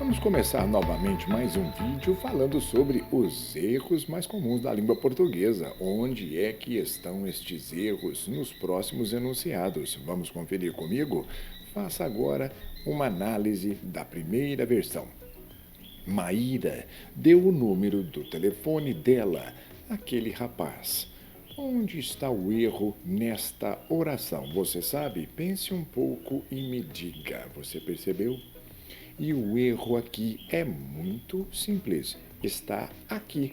Vamos começar novamente mais um vídeo falando sobre os erros mais comuns da língua portuguesa. Onde é que estão estes erros nos próximos enunciados? Vamos conferir comigo? Faça agora uma análise da primeira versão. Maíra deu o número do telefone dela àquele rapaz. Onde está o erro nesta oração? Você sabe? Pense um pouco e me diga. Você percebeu? E o erro aqui é muito simples. Está aqui.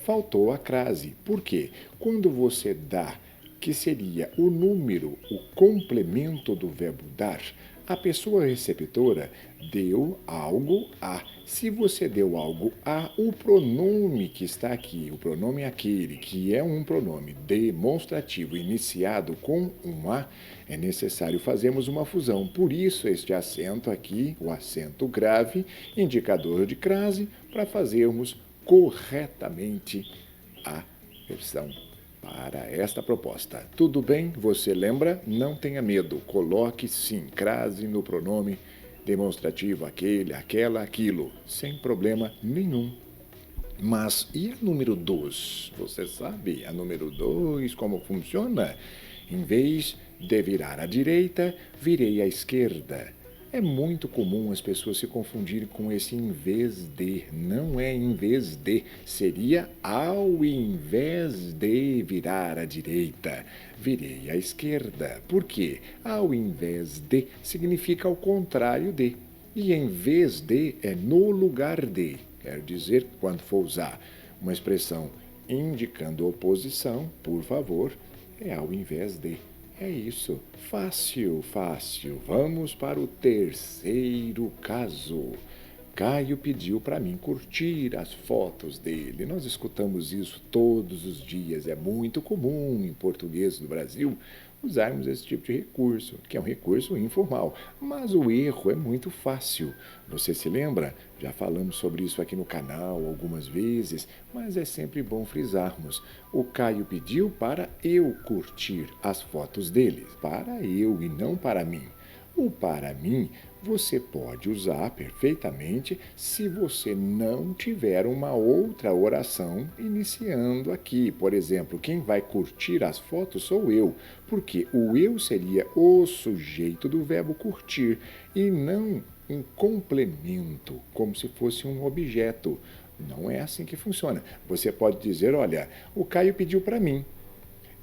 Faltou a crase. Por quê? Quando você dá, que seria o número, o complemento do verbo dar, a pessoa receptora deu algo a. Se você deu algo a, o pronome que está aqui, o pronome aquele, que é um pronome demonstrativo iniciado com um a, é necessário fazermos uma fusão. Por isso, este acento aqui, o acento grave, indicador de crase, para fazermos corretamente a versão para esta proposta. Tudo bem? Você lembra? Não tenha medo. Coloque sim, crase no pronome demonstrativo aquele, aquela, aquilo, sem problema nenhum. Mas e a número 2? Você sabe a número 2 como funciona? Em vez de virar à direita, virei à esquerda. É muito comum as pessoas se confundirem com esse em vez de. Não é em vez de, seria ao invés de virar à direita, virei à esquerda. Por quê? Ao invés de significa ao contrário de. E em vez de é no lugar de. Quer dizer, quando for usar uma expressão indicando oposição, por favor, é ao invés de. É isso. Fácil, fácil. Vamos para o terceiro caso. Caio pediu para mim curtir as fotos dele. Nós escutamos isso todos os dias. É muito comum em português do Brasil usarmos esse tipo de recurso, que é um recurso informal. Mas o erro é muito fácil. Você se lembra? Já falamos sobre isso aqui no canal algumas vezes, mas é sempre bom frisarmos. O Caio pediu para eu curtir as fotos dele. Para eu e não para mim. O para mim você pode usar perfeitamente se você não tiver uma outra oração iniciando aqui. Por exemplo, quem vai curtir as fotos sou eu, porque o eu seria o sujeito do verbo curtir e não um complemento, como se fosse um objeto. Não é assim que funciona. Você pode dizer, olha, o Caio pediu para mim.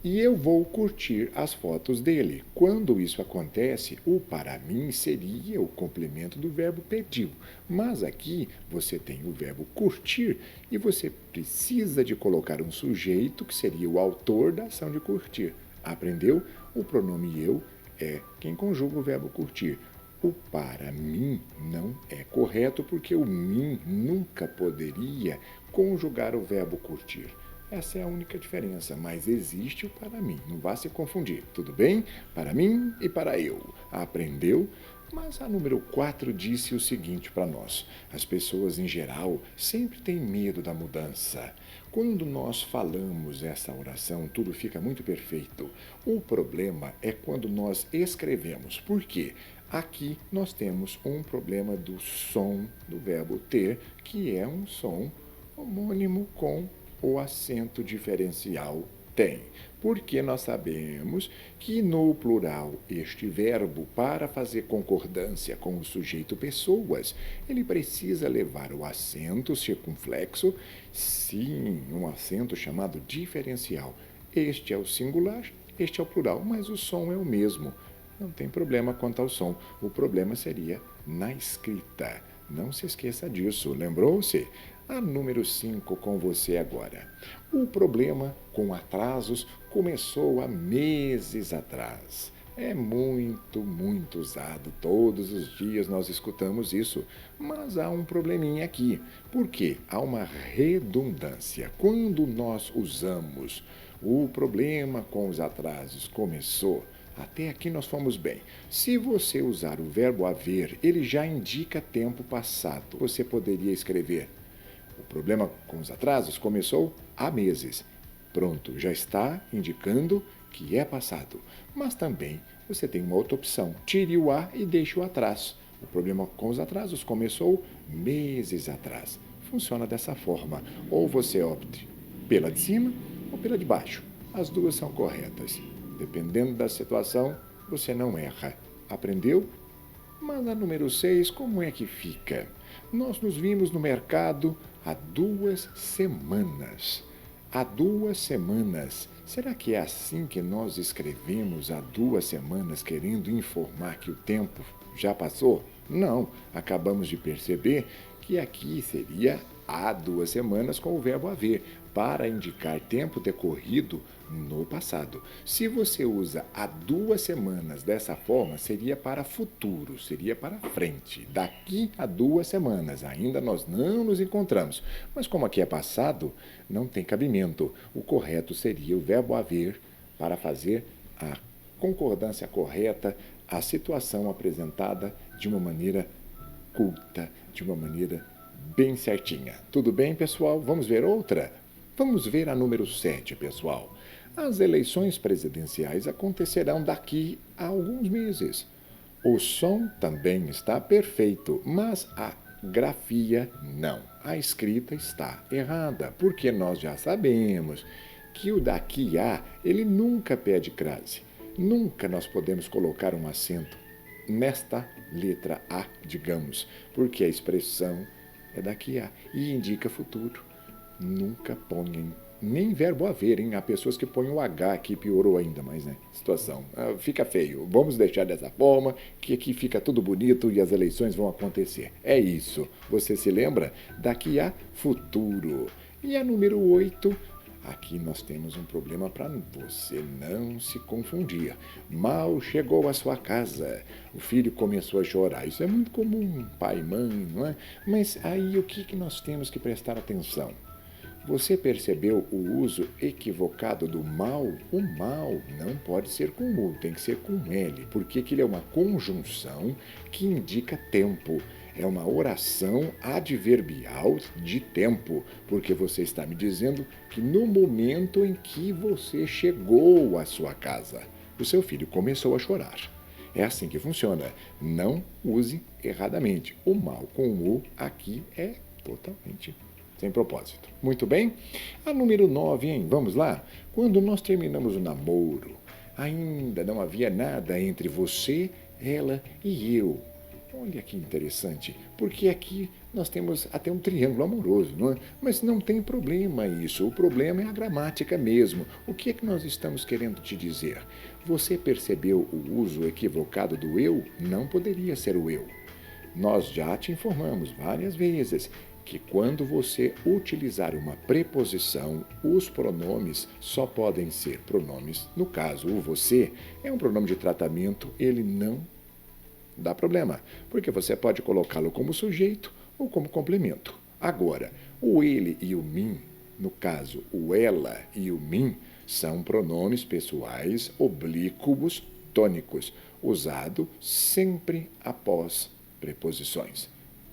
E eu vou curtir as fotos dele. Quando isso acontece, o para mim seria o complemento do verbo pediu. Mas aqui você tem o verbo curtir e você precisa de colocar um sujeito que seria o autor da ação de curtir. Aprendeu? O pronome eu é quem conjuga o verbo curtir. O para mim não é correto porque o mim nunca poderia conjugar o verbo curtir. Essa é a única diferença, mas existe o para mim. Não vá se confundir, tudo bem? Para mim e para eu. Aprendeu? Mas a número 4 disse o seguinte para nós. As pessoas, em geral, sempre têm medo da mudança. Quando nós falamos essa oração, tudo fica muito perfeito. O problema é quando nós escrevemos. Por quê? Aqui nós temos um problema do som do verbo ter, que é um som homônimo com o acento diferencial tem. Porque nós sabemos que no plural este verbo, para fazer concordância com o sujeito pessoas, ele precisa levar o acento circunflexo, sim, um acento chamado diferencial. Este é o singular, este é o plural, mas o som é o mesmo. Não tem problema quanto ao som. O problema seria na escrita. Não se esqueça disso. Lembrou-se? A número 5 com você agora. O problema com atrasos começou há meses atrás. É muito usado. Todos os dias nós escutamos isso. Mas há um probleminha aqui. Por quê? Há uma redundância. Quando nós usamos o problema com os atrasos começou, até aqui nós fomos bem. Se você usar o verbo haver, ele já indica tempo passado. Você poderia escrever: o problema com os atrasos começou há meses. Pronto, já está indicando que é passado. Mas também você tem uma outra opção. Tire o a e deixe o atrás. O problema com os atrasos começou meses atrás. Funciona dessa forma. Ou você opte pela de cima ou pela de baixo. As duas são corretas. Dependendo da situação, você não erra. Aprendeu? Mas a número 6, como é que fica? Nós nos vimos no mercado há 2 semanas. Há 2 semanas. Será que é assim que nós escrevemos há 2 semanas, querendo informar que o tempo já passou? Não. Acabamos de perceber que aqui seria há 2 semanas com o verbo haver, para indicar tempo decorrido no passado. Se você usa há 2 semanas dessa forma, seria para futuro, seria para frente. Daqui a 2 semanas, ainda nós não nos encontramos. Mas como aqui é passado, não tem cabimento. O correto seria o verbo haver para fazer a concordância correta, a situação apresentada de uma maneira culta, de uma maneira bem certinha. Tudo bem, pessoal? Vamos ver outra? Vamos ver a número 7, pessoal. As eleições presidenciais acontecerão daqui a alguns meses. O som também está perfeito, mas a grafia não. A escrita está errada, porque nós já sabemos que o daqui a, ele nunca pede crase. Nunca nós podemos colocar um acento nesta letra A, digamos, porque a expressão é daqui a e indica futuro. Nunca ponham nem verbo haver, hein? Há pessoas que põem o H aqui, piorou ainda mais, né? Situação. Fica feio. Vamos deixar dessa forma, que aqui fica tudo bonito e as eleições vão acontecer. É isso. Você se lembra? Daqui a futuro. E a número 8, aqui nós temos um problema para você não se confundir. Mal chegou à sua casa, o filho começou a chorar. Isso é muito comum, pai e mãe, não é? Mas aí o que nós temos que prestar atenção? Você percebeu o uso equivocado do mal? O mal não pode ser com U, tem que ser com L, porque ele é uma conjunção que indica tempo. É uma oração adverbial de tempo, porque você está me dizendo que no momento em que você chegou à sua casa, o seu filho começou a chorar. É assim que funciona. Não use erradamente. O mal com U aqui é totalmente sem propósito. Muito bem? A número 9, hein? Vamos lá? Quando nós terminamos o namoro, ainda não havia nada entre você, ela e eu. Olha que interessante, porque aqui nós temos até um triângulo amoroso, não é? Mas não tem problema isso, o problema é a gramática mesmo. O que é que nós estamos querendo te dizer? Você percebeu o uso equivocado do eu? Não poderia ser o eu. Nós já te informamos várias vezes que quando você utilizar uma preposição, os pronomes só podem ser pronomes, no caso, o você é um pronome de tratamento, ele não dá problema, porque você pode colocá-lo como sujeito ou como complemento. Agora, o ele e o mim, no caso, o ela e o mim, são pronomes pessoais oblíquos tônicos, usado sempre após preposições.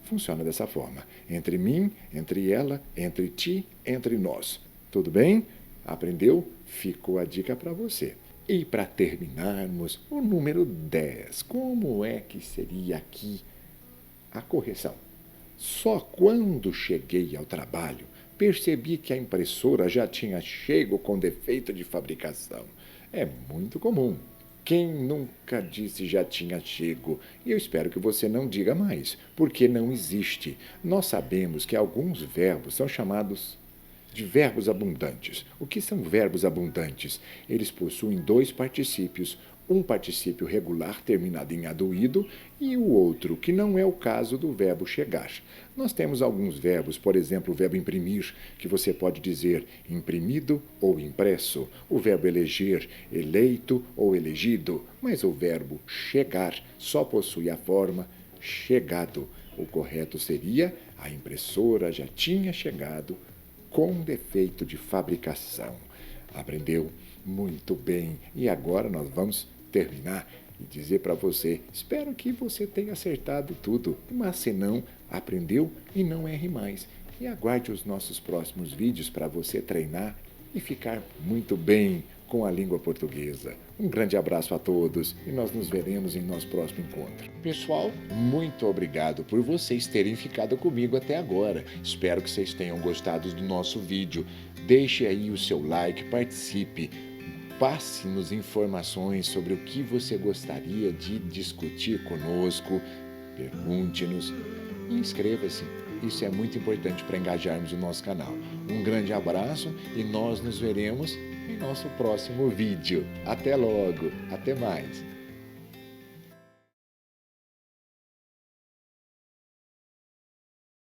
Funciona dessa forma. Entre mim, entre ela, entre ti, entre nós. Tudo bem? Aprendeu? Ficou a dica para você. E para terminarmos, o número 10. Como é que seria aqui a correção? Só quando cheguei ao trabalho, percebi que a impressora já tinha chego com defeito de fabricação. É muito comum. Quem nunca disse já tinha chego? E eu espero que você não diga mais, porque não existe. Nós sabemos que alguns verbos são chamados de verbos abundantes. O que são verbos abundantes? Eles possuem 2 particípios, um particípio regular terminado em aduído e o outro, que não é o caso do verbo chegar. Nós temos alguns verbos, por exemplo, o verbo imprimir, que você pode dizer imprimido ou impresso, o verbo eleger, eleito ou elegido, mas o verbo chegar só possui a forma chegado. O correto seria a impressora já tinha chegado com defeito de fabricação. Aprendeu? Muito bem. E agora nós vamos terminar e dizer para você, espero que você tenha acertado tudo, mas se não, aprendeu e não erre mais. E aguarde os nossos próximos vídeos para você treinar e ficar muito bem. com a língua portuguesa. Um grande abraço a todos e nós nos veremos em nosso próximo encontro. Pessoal, muito obrigado por vocês terem ficado comigo até agora. Espero que vocês tenham gostado do nosso vídeo. Deixe aí o seu like, participe. Passe-nos informações sobre o que você gostaria de discutir conosco. Pergunte-nos e inscreva-se. Isso é muito importante para engajarmos o nosso canal. Um grande abraço e nós nos veremos em nosso próximo vídeo. Até logo, até mais!